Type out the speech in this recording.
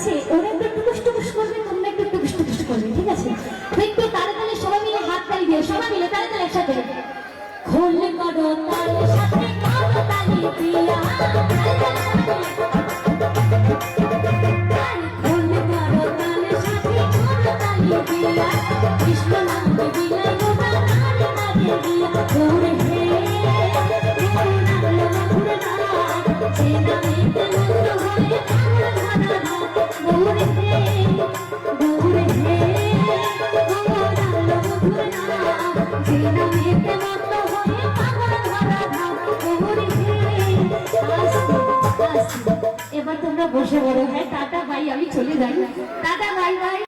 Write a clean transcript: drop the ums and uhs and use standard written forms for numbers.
যাচ্ছে ওরা একটু টুকুস টুকুস করবে, তোমরা একটু টুকুস টুকুস করবে, ঠিক আছে? একটু তালে তালে সবাই মিলে হাত তালি দিয়ে, সবাই মিলে তালে তালে একসাথে খোল করো তালে সাথে করো তালি দিয়া, খোল করো তালে সাথে করো তালি দিয়া, কৃষ্ণ নাম বিলাই গোটা নারে নারে দিয়া, গৌরে হে গৌরে নাম যে নামেতে মন্দ হয়ে আমার ধরা ধাম, গৌরে হে গৌরে হে গৌরে নাম যে নামেতে মন্দ হয়ে আমার ধরা ধাম, গৌরে হে। এবার তোমরা বসে বলো। হ্যাঁ টাটা বাই, আমি চলে যাই। Tata bye bye.